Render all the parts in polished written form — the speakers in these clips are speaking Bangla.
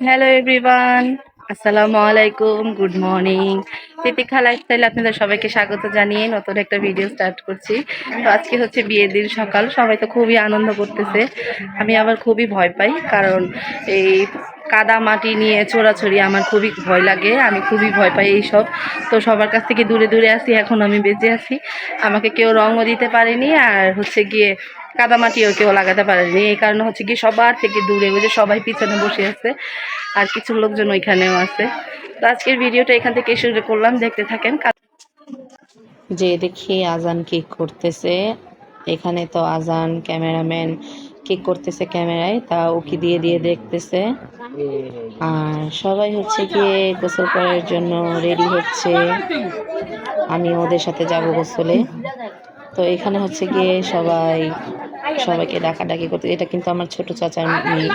হ্যালো এভরিওয়ান, আসসালামু আলাইকুম, গুড মর্নিং। তিতিক্ষা লাইফস্টাইলে আপনাদের সবাইকে স্বাগত জানিয়ে নতুন একটা ভিডিও স্টার্ট করছি। তো আজকে হচ্ছে বিয়ের দিন সকাল, সবাই তো খুবই আনন্দ করতেছে। আমি আবার খুবই ভয় পাই, কারণ এই কাদা মাটি নিয়ে ছোড়াছড়ি আমার খুবই ভয় লাগে, আমি খুবই ভয় পাই এইসব। তো সবার কাছ থেকে দূরে দূরে আছি, এখন আমি বেঁচে আছি। আমাকে কেউ রঙও দিতে পারেনি, আর হচ্ছে গিয়ে কাদামাটিও কেউ লাগাতে পারেনি। এই কারণে হচ্ছে কি সবার থেকে দূরে, ওই যে সবাই পিছনে বসে আছে আর কিছু লোকজন ওইখানেও আছে। তো আজকের ভিডিওটা এখান থেকে শুরু করলাম, দেখতে থাকেন। যে দেখি আজান কেক করতেছে এখানে, তো আজান ক্যামেরাম্যান কেক করতেছে ক্যামেরায়, তা ওকে দিয়ে দিয়ে দেখতেছে। আর সবাই হচ্ছে গিয়ে গোসল করার জন্য রেডি হচ্ছে, আমি ওদের সাথে যাব গোসলে। তো এখানে হচ্ছে গিয়ে সবাইকে ডাকাডাকি করতে, এটা কিন্তু আমার ছোট চাচার মেয়ে।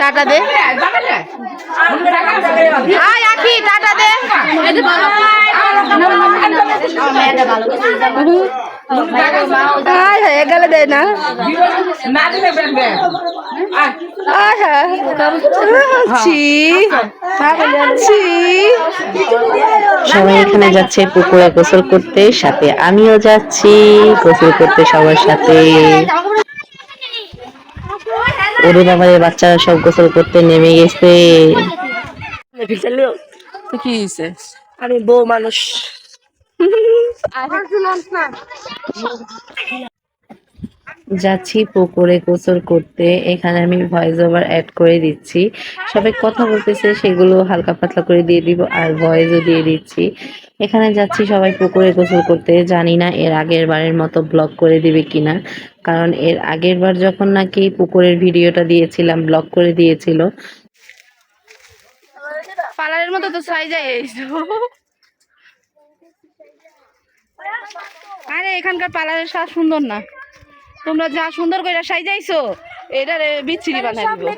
টাটা দে, আয় আখি টাটা দে। গেলে দেয় না, সবাই এখানে যাচ্ছে পুকুরে গোসল করতে, সাথে আমিও যাচ্ছি গোসল করতে সবার সাথে। ওরে বাবারে, বাচ্চারা সব গোসল করতে নেমে গেছে। কি হয়েছে? আমি বউ মানুষ। যাচ্ছি পুকুরে গোসল করতে, এখানে আমি ভয়েস ওভার অ্যাড করে দিচ্ছি। সবাই কথা বলতেছে, সেগুলো হালকা পাতলা করে দিয়ে দিব, আর ভয়েসও দিয়ে দিচ্ছি। এখানে যাচ্ছি সবাই পুকুরে গোসল করতে, জানি না এর আগের বারের মতো ব্লগ করে দিবে কিনা, কারণ এর আগের বার যখন নাকি পুকুরের ভিডিওটা দিয়েছিলাম ব্লগ করে দিয়েছিল। পার্লারের মতো তো সাইজ আরে এখানকার পার্লারের সাজ সুন্দর না, তোমরা যা সুন্দর করে সাইজাইছো এটারে বিচ্ছিরি বানাই দিব।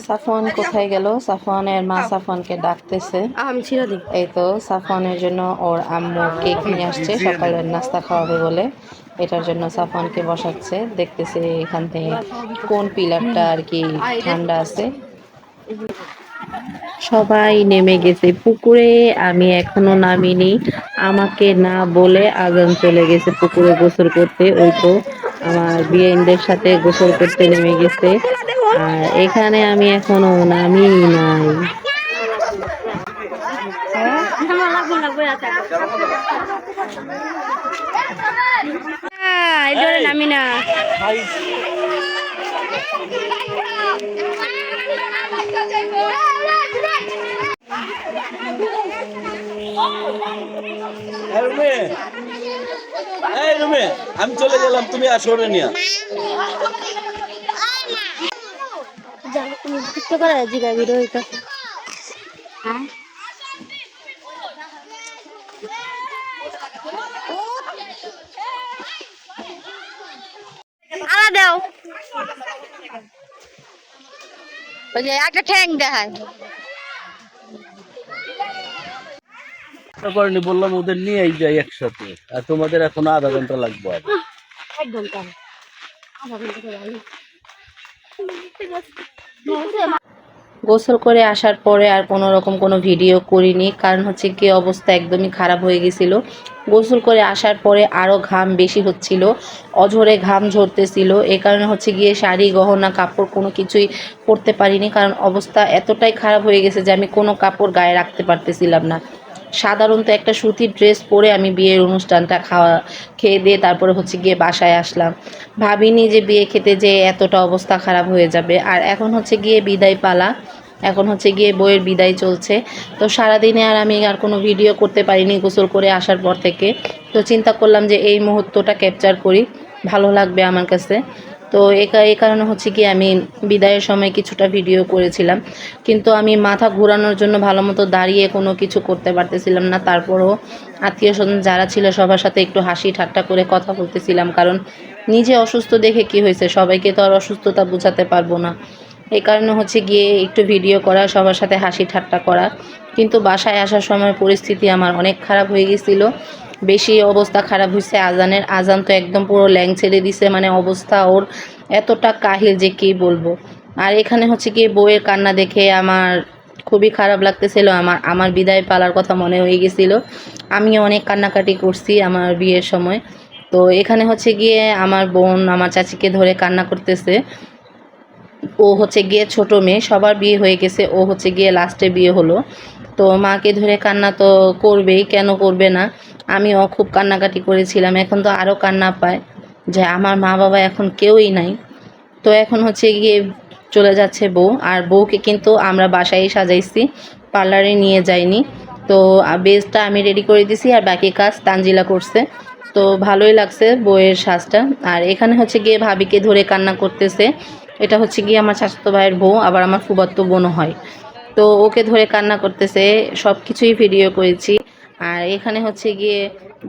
সাফওয়ান কোথায় গেল? সাফওয়ানের মা সাফওয়ানকে ডাকতেছে। এই তো সাফওয়ানের জন্য ওর আম্মু কেক নিয়ে আসছে, সকালের নাস্তা খাওয়াবে বলে। এটার জন্য সাফওয়ানকে বসাচ্ছে, দেখতেছে এখান থেকে কোন পিলারটা আর কি ঠান্ডা আছে। সবাই নেমে গেছে পুকুরে, আমি এখনো নামিনি। আমাকে না বলে আজান চলে গেছে পুকুরে গোসল করতে। ওই তো আমার বিয়েনদের সাথে গোসল করতে নেমে গেছে, আর এখানে আমি এখনো নামি নাই। নামি না। আমি চলে গেলাম, তুমি আসো নিয়া। একটা ঠ্যাং দেখায়। তারপরে বললাম ওদের নিয়েই যাই একসাথে, আর তোমাদের এখন আধা ঘন্টা লাগবে। আর 1 ঘন্টা। গোসল করে আসার পরে আর কোনো রকম কোনো ভিডিও করিনি, কারণ হচ্ছে কি অবস্থা একদমই খারাপ হয়ে গেছিল। গোসল করে আসার পরে আরও ঘাম বেশি হচ্ছিল, অঝরে ঘাম ঝরতেছিল। এ কারণে হচ্ছে গিয়ে শাড়ি গহনা কাপড় কোনো কিছুই পরতে পারিনি, কারণ অবস্থা এতটাই খারাপ হয়ে গেছে যে আমি কোনো কাপড় গায়ে রাখতে পারতেছিলাম না। সাধারণত একটা সুতির ড্রেস পরে আমি বিয়ের অনুষ্ঠানটা খেয়ে দিয়ে তারপরে হচ্ছে গিয়ে বাসায় আসলাম। ভাবিনি যে বিয়ে খেতে যে এতটা অবস্থা খারাপ হয়ে যাবে। আর এখন হচ্ছে গিয়ে বিদায় পালা, এখন হচ্ছে গিয়ে বইয়ের বিদায় চলছে। তো সারাদিনে আর আমি আর কোনো ভিডিও করতে পারিনি গোসল করে আসার পর থেকে। তো চিন্তা করলাম যে এই মুহূর্তটা ক্যাপচার করি, ভালো লাগবে আমার কাছে। তো এই কারণে হচ্ছে কি আমি বিদায়ের সময় কিছুটা ভিডিও করেছিলাম, কিন্তু আমি মাথা ঘোরানোর জন্য ভালো মতো দাঁড়িয়ে কোনো কিছু করতে পারতেছিলাম না। তারপরও আত্মীয় স্বজন যারা ছিল সবার সাথে একটু হাসি ঠাট্টা করে কথা বলতেছিলাম, কারণ নিজে অসুস্থ দেখে কি হয়েছে, সবাইকে তো আর অসুস্থতা বোঝাতে পারবো না। এই কারণে হচ্ছে গিয়ে একটু ভিডিও করা, সবার সাথে হাসি ঠাট্টা করা। কিন্তু বাসায় আসার সময় পরিস্থিতি আমার অনেক খারাপ হয়ে গেছিলো। বেশি অবস্থা খারাপ হয়েছে আজানের। আজান তো একদম পুরো ল্যাং ছেড়ে দিছে, মানে অবস্থা ওর এতটা কাহিল যে কি বলবো। আর এখানে হচ্ছে কি বউয়ের কান্না দেখে আমার খুবই খারাপ লাগতেছিল। আমার বিদায় পালার কথা মনে হয়ে গেছিল। আমি অনেক কান্নাকাটি করছি আমার বিয়ের সময়। তো এখানে হচ্ছে গিয়ে আমার বোন আমার চাচিকে ধরে কান্না করতেছে। ও হচ্ছে গিয়ে ছোট মেয়ে, সবার বিয়ে হয়ে গেছে, ও হচ্ছে গিয়ে লাস্টে বিয়ে হলো। তো মাকে ধরে কান্না তো করবেই, কেন করবে না। আমিও খুব কান্নাকাটি করেছিলাম। এখন তো আরও কান্না পায় যে আমার মা বাবা এখন কেউই নাই। তো এখন হচ্ছে গিয়ে চলে যাচ্ছে বউ, আর বউকে কিন্তু আমরা বাসায় সাজাইছি, পার্লারে নিয়ে যাইনি। তো বেসটা আমি রেডি করে দিছি আর বাকি কাজ তানজিলা করছে। তো ভালোই লাগছে বউয়ের সাজটা। আর এখানে হচ্ছে গিয়ে ভাবিকে ধরে কান্না করতেছে। এটা হচ্ছে গিয়ে আমার চাচাতো ভাইয়ের বউ, আবার আমার ফুফাতো বোনও হয়। তো ওকে ধরে কান্না করতেছে, সব কিছুই ভিডিও করেছি। আর এখানে হচ্ছে গিয়ে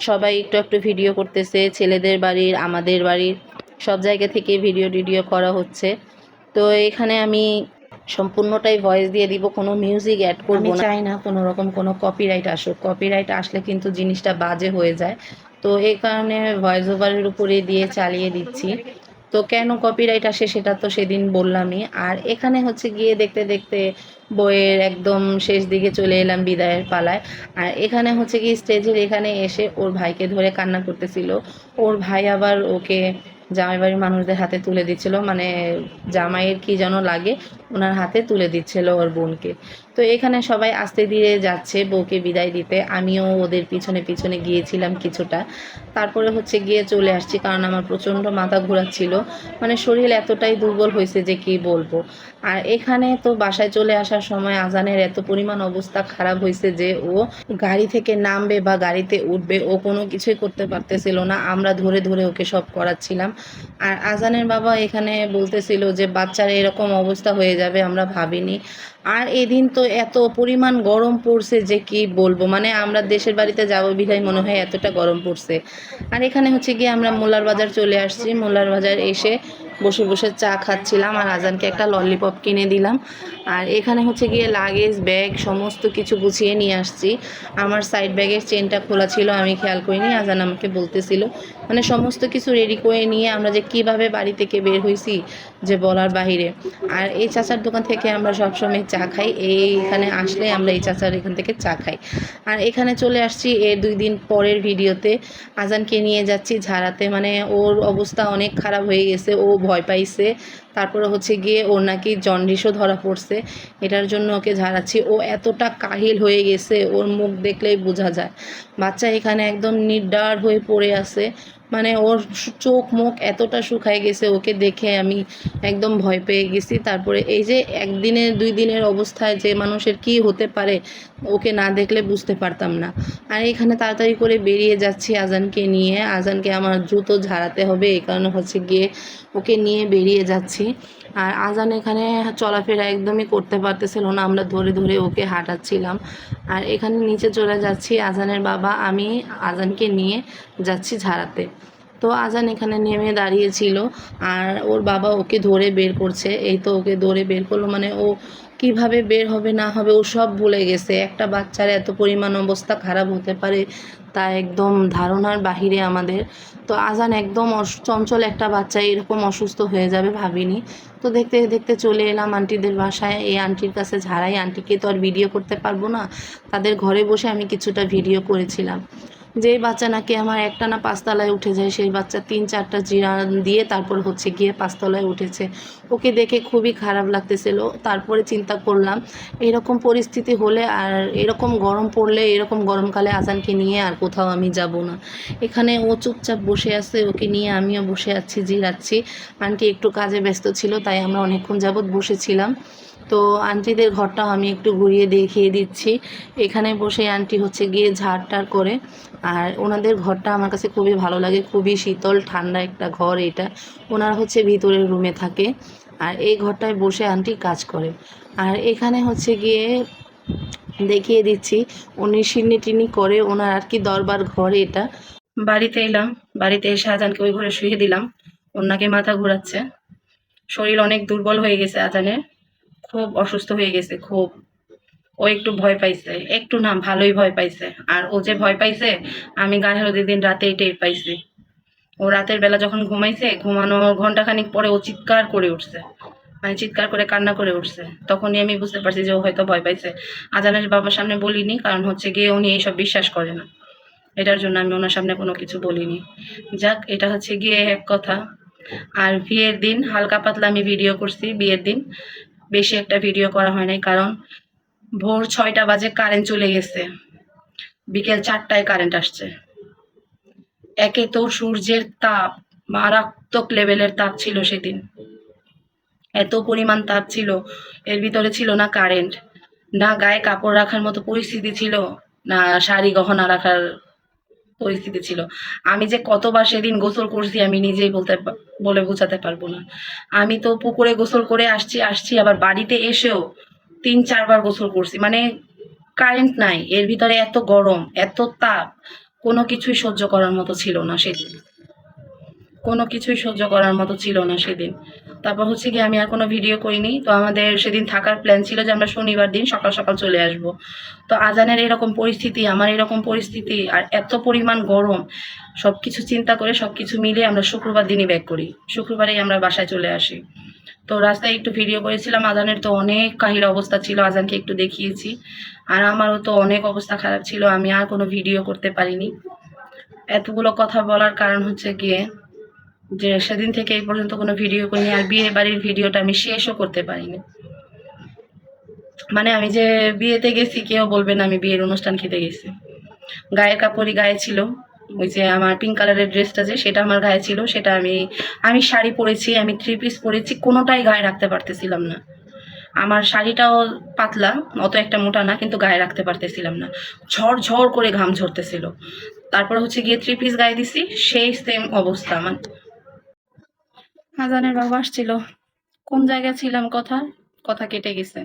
সবাই একটু একটু ভিডিও করতেছে, ছেলেদের বাড়ির আমাদের বাড়ির সব জায়গা থেকে ভিডিও টিডিও করা হচ্ছে। তো এখানে আমি সম্পূর্ণটাই ভয়েস দিয়ে দিব, কোনো মিউজিক অ্যাড করব না। চাই না কোনো রকম কোনো কপিরাইট আসুক, কপিরাইট আসলে কিন্তু জিনিসটা বাজে হয়ে যায়। তো এই কারণে ভয়েস ওভারের উপরে দিয়ে চালিয়ে দিচ্ছি। তো কেন কপিরাইট আসে সেটা তো সেদিন বললামই। আর এখানে হচ্ছে গিয়ে দেখতে দেখতে বইয়ের একদম শেষ দিকে চলে এলাম বিদায়ের পালায়। আর এখানে হচ্ছে কি স্টেজের এখানে এসে ওর ভাইকে ধরে কান্না করতেছিল। ওর ভাই আবার ওকে জামাই বাড়ির মানুষদের হাতে তুলে দিচ্ছিল, মানে জামাইয়ের কি যেন লাগে ওনার হাতে তুলে দিচ্ছিল ওর বোনকে। তো এখানে সবাই আস্তে ধীরে যাচ্ছে বউকে বিদায় দিতে, আমিও ওদের পিছনে পিছনে গিয়েছিলাম কিছুটা। তারপরে হচ্ছে গিয়ে চলে আসছি, কারণ আমার প্রচণ্ড মাথা ঘোরাচ্ছিল, মানে শরীর এতটাই দুর্বল হয়েছে যে কি বলবো। আর এখানে তো বাসায় চলে আসার সময় আজানের এত পরিমাণ অবস্থা খারাপ হয়েছে যে ও গাড়ি থেকে নামবে বা গাড়িতে উঠবে ও কোনো কিছুই করতে পারতেছিল না। আমরা ধরে ধরে ওকে সব করাচ্ছিলাম। আর আজানের বাবা এখানে বলতেছিল যে বাচ্চার এরকম অবস্থা হয়ে যাবে আমরা ভাবিনি। আর এদিন তো এত পরিমাণ গরম পড়ছে যে কি বলবো, মানে আমরা দেশের বাড়িতে যাবো বিধায় মনে হয় এতটা গরম পড়ছে। আর এখানে হচ্ছে গিয়ে আমরা মোল্লার বাজার চলে আসছি। মোল্লার বাজার এসে বসে বসে চা খাচ্ছিলাম আর আজানকে একটা ললিপপ কিনে দিলাম। আর এখানে হচ্ছে গিয়ে লাগেজ ব্যাগ সমস্ত কিছু গুছিয়ে নিয়ে আসছি। আমার সাইড ব্যাগের চেনটা খোলা ছিল, আমি খেয়াল করিনি, আজান আমাকে বলতেছিল। মানে সমস্ত কিছু রেডি করে নিয়ে আমরা যে কিভাবে বাড়ি থেকে বের হয়েছি যে বলার বাহিরে। আর এই চাচার দোকান থেকে আমরা সবসময় চা খাই, এইখানে আসলে আমরা এই চাচার এখান থেকে চা খাই। আর এখানে চলে আসছি এর 2 দিন পরের ভিডিওতে। আজানকে নিয়ে যাচ্ছি ঝাড়াতে, মানে ওর অবস্থা অনেক খারাপ হয়ে গেছে, ও ভয় পাইছে। তারপরে হচ্ছে গিয়ে ওর নাকি জন্ডিসও ধরা পড়ছে, এটার জন্য ওকে ঝাড়াচ্ছি। ও এতটা কাহিল হয়ে গেছে, ওর মুখ দেখলেই বোঝা যায়। বাচ্চা এখানে একদম নির্ডার হয়ে পড়ে আছে, মানে ওর চোখ মুখ এতটা শুকায় গেছে, ওকে দেখে আমি একদম ভয় পেয়ে গেছি। তারপরে এই যে 1 দিনের 2 দিনের অবস্থায় যে মানুষের কি হতে পারে ওকে না দেখলে বুঝতে পারতাম না। আর এখানে তাড়াতাড়ি করে বেরিয়ে যাচ্ছি আজানকে নিয়ে। আজানকে আমার দ্রুত ঝাড়াতে হবে, এই কারণে হচ্ছে গিয়ে ওকে নিয়ে বেরিয়ে যাচ্ছি। আর আজান এখানে চলাফেরা একদমই করতে পারতেছিল না, আমরা ধরে ধরে ওকে হাঁটাচ্ছিলাম। আর এখানে নিচে চলে যাচ্ছি, আজানের বাবা আমি আজানকে নিয়ে যাচ্ছি ঝাড়াতে। তো আজান এখানে নেমে দাঁড়িয়েছিল আর ওর বাবা ওকে ধরে বের করছে। এই তো ওকে ধরে বের করলো, মানে ও কিভাবে বের হবে না হবে ও সব ভুলে গেছে। একটা বাচ্চার এত পরিমাণ অবস্থা খারাপ হতে পারে তা একদম ধারণার বাহিরে আমাদের। তো আজান একদম চঞ্চল একটা বাচ্চা এরকম অসুস্থ হয়ে যাবে ভাবিনি। তো দেখতে দেখতে চলে এলাম আন্টিদের বাসায়। এই আন্টির কাছে ঝাড়াই, আন্টিকে তো আর ভিডিও করতে পারবো না, তাদের ঘরে বসে আমি কিছুটা ভিডিও করেছিলাম। যেই বাচ্চা নাকি আমার একটানা 5 তলায় উঠে যায়, সেই বাচ্চা 3-4টা জিরান দিয়ে তারপর হচ্ছে গিয়ে 5 তলায় উঠেছে। ওকে দেখে খুবই খারাপ লাগতেছিল। তারপরে চিন্তা করলাম এরকম পরিস্থিতি হলে আর এরকম গরম পড়লে এরকম গরমকালে আজানকে নিয়ে আর কোথাও আমি যাব না। এখানে ও চুপচাপ বসে আছে, ওকে নিয়ে আমিও বসে আছি, জিরাচ্ছি। আন্টি একটু কাজে ব্যস্ত ছিল তাই আমরা অনেকক্ষণ যাবৎ বসেছিলাম। তো আন্টিদের ঘরটাও আমি একটু ঘুরিয়ে দেখিয়ে দিচ্ছি। এখানে বসে আন্টি হচ্ছে গিয়ে ঝাড়-টাড় করে। আর ওনাদের ঘরটা আমার কাছে খুবই ভালো লাগে, খুবই শীতল ঠান্ডা একটা ঘর এটা। ওনারা হচ্ছে ভিতরের রুমে থাকে আর এই ঘরটায় বসে আন্টি কাজ করে। আর এখানে হচ্ছে গিয়ে দেখিয়ে দিচ্ছি উনি সিন্নি-টিন্নি করে, ওনার আর কি দরবার ঘর এটা। বাড়িতে এলাম, বাড়িতে এসে আজানকে ওই ঘরে শুয়ে দিলাম। ওর নাকি মাথা ঘোরাচ্ছে, শরীর অনেক দুর্বল হয়ে গেছে আজানের, খুব অসুস্থ হয়ে গেছে খুব। ও একটু ভয় পাইছে, একটু না ভালোই ভয় পাইছে। আর ও যে ভয় পাইছে আমি গায়ে হলুদের দিন রাতেই টের পাইছি। ও রাতের বেলা যখন ঘুমাইছে, ঘুমানোর ঘন্টাখানিক পরে ও চিৎকার করে উঠছে, মানে চিৎকার করে কান্না করে উঠছে। তখনই আমি বুঝতে পারছি যে ও হয়তো ভয় পাইছে। আজানের বাবার সামনে বলিনি, কারণ হচ্ছে গিয়ে উনি এইসব বিশ্বাস করে না, এটার জন্য আমি ওনার সামনে কোনো কিছু বলিনি। যাক, এটা হচ্ছে গিয়ে এক কথা। আর বিয়ের দিন হালকা পাতলা আমি ভিডিও করছি। বিয়ের দিন বেশি একটা ভিডিও করা হয় নাই, কারণ ভোর 6টা বাজে কারেন্ট চলে গেছে, বিকেল 4টায় কারেন্ট আসছে। একে তো সূর্যের তাপ, মারাত্মক লেভেলের তাপ ছিল সেদিন, এত পরিমাণ তাপ ছিল, এর ভিতরে ছিল না কারেন্ট, না গায়ে কাপড় রাখার মতো পরিস্থিতি ছিল, না শাড়ি গহনা রাখার পরিস্থিতি ছিল। আমি যে কতবার সেদিন গোসল করছি আমি নিজেই বলে বোঝাতে পারবো না। আমি তো পুকুরে গোসল করে আসছি আবার বাড়িতে এসেও 3-4 বার গোসল করছি। মানে কারেন্ট নাই, এর ভিতরে এত গরম, এত তাপ, কোনো কিছুই সহ্য করার মতো ছিল না সেদিন, কোনো কিছুই সহ্য করার মতো ছিল না সেদিন। তারপর হচ্ছে কি আমি আর কোনো ভিডিও করিনি। তো আমাদের সেদিন থাকার প্ল্যান ছিল যে আমরা শনিবার দিন সকাল সকাল চলে আসব। তো আজানের এরকম পরিস্থিতি, আমার এরকম পরিস্থিতি, আর এত পরিমাণ গরম, সব কিছু চিন্তা করে সব কিছু মিলিয়ে আমরা শুক্রবার দিনই ব্যাক করি, শুক্রবারেই আমরা বাসায় চলে আসি। তো রাস্তায় একটু ভিডিও করেছিলাম। আজানের তো অনেক কাহিল অবস্থা ছিল, আজানকে একটু দেখিয়েছি। আর আমারও তো অনেক অবস্থা খারাপ ছিল, আমি আর কোনো ভিডিও করতে পারিনি। এতগুলো কথা বলার কারণ হচ্ছে গিয়ে যে সেদিন থেকে এই পর্যন্ত কোনো ভিডিও করিনি। আর বিয়ে বাড়ির ভিডিওটা আমি শেষও করতে পারিনি। মানে আমি যে বিয়েতে গেছি কেউ বলবে না আমি বিয়ের অনুষ্ঠান খেতে গেছি। গায়ের কাপড়ই গায়ে ছিল, ওই যে আমার পিঙ্ক কালারের ড্রেসটা যে সেটা আমার গায়ে ছিল, সেটা আমি শাড়ি পরেছি, আমি 3 পিস পরেছি, কোনোটাই গায়ে রাখতে পারতেছিলাম না। আমার শাড়িটাও পাতলা, অত একটা মোটা না, কিন্তু গায়ে রাখতে পারতেছিলাম না, ঝড় করে ঘাম ঝরতেছিল। তারপর হচ্ছে গিয়ে 3 পিস গায়ে দিছি, সেই সেম অবস্থা আমার। আজানের বাবা আসছিল, কোন জায়গায় ছিলাম, কথা কেটে গেছে।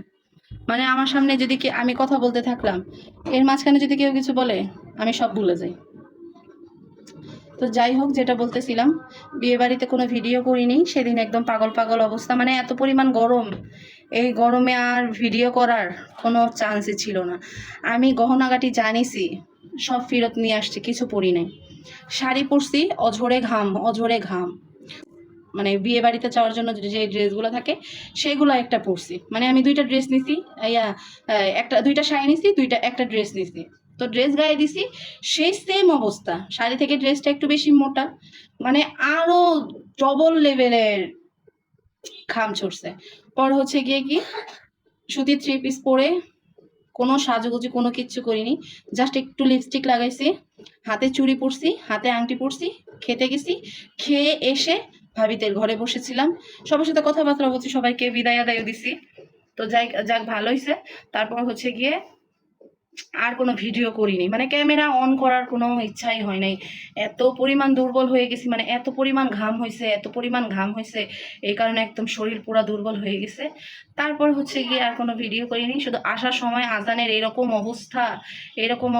মানে আমার সামনে যদি আমি কথা বলতে থাকলাম, এর মাঝখানে যদি কেউ কিছু বলে আমি সব ভুলে যাই। তো যাই হোক, যেটা বলতেছিলাম, বিয়ে বাড়িতে কোনো ভিডিও করিনি সেদিন, একদম পাগল পাগল অবস্থা, মানে এত পরিমাণ গরম, এই গরমে আর ভিডিও করার কোনো চান্সই ছিল না। আমি গহনাগাটি জানিছি সব ফেরত নিয়ে আসছি, কিছু পরি নাই। শাড়ি পরছি, অঝরে ঘাম, মানে বিয়ে বাড়িতে যাওয়ার জন্য যে ড্রেসগুলো থাকে সেগুলো একটা পরছি। মানে আমি 2টা ড্রেস নিছি, দুইটা শাড়ি নিছি, একটা ড্রেস নিছি। তো ড্রেস গায়ে দিছি, সেই সেম অবস্থা, শাড়ি থেকে ড্রেসটা একটু বেশি মোটা, মানে আরো ডবল লেভেলের ঘাম ছড়ছে। পর হচ্ছে গিয়ে কি সুতির 3 পিস পরে, কোনো সাজুগুজু কোনো কিচ্ছু করিনি, জাস্ট একটু লিপস্টিক লাগাইছি, হাতে চুড়ি পরছি, হাতে আংটি পরছি, খেতে গেছি, খেয়ে এসে ভাবিদের ঘরে বসেছিলাম, সবার সাথে কথাবার্তা বলছি, সবাইকে বিদায় আদায় দিছি। তো যাক ভালো হয়েছে। তারপর হচ্ছে গিয়ে আর কোনো ভিডিও করিনি, মানে ক্যামেরা অন করার কোনো ইচ্ছাই হয় নাই। এত পরিমাণ দুর্বল হয়ে গেছি, মানে এত পরিমাণ ঘাম হয়েছে, এই কারণে একদম শরীর পুরো দুর্বল হয়ে গেছে। তারপর হচ্ছে গিয়ে আর কোনো ভিডিও করিনি, শুধু আসার সময় আজানের এরকম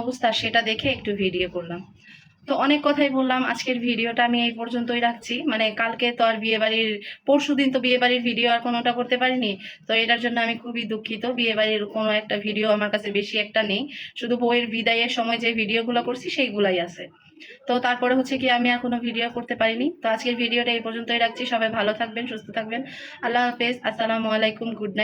অবস্থা সেটা দেখে একটু ভিডিও করলাম। তো অনেক কথাই বললাম, আজকের ভিডিওটা আমি এই পর্যন্তই রাখছি। মানে কালকে তো আর পরশুদিন তো বিয়ে বাড়ির ভিডিও আর কোনোটা করতে পারিনি। তো এটার জন্য আমি খুবই দুঃখিত। বিয়ে বাড়ির কোনো একটা ভিডিও আমার কাছে বেশি একটা নেই, শুধু বউয়ের বিদায়ের সময় যে ভিডিওগুলো করছি সেইগুলাই আছে। তো তারপরে হচ্ছে কি আমি আর কোনো ভিডিও করতে পারিনি। তো আজকের ভিডিওটা এই পর্যন্তই রাখছি। সবাই ভালো থাকবেন, সুস্থ থাকবেন। আল্লাহ হাফেজ, আসসালামু আলাইকুম, গুড নাইট।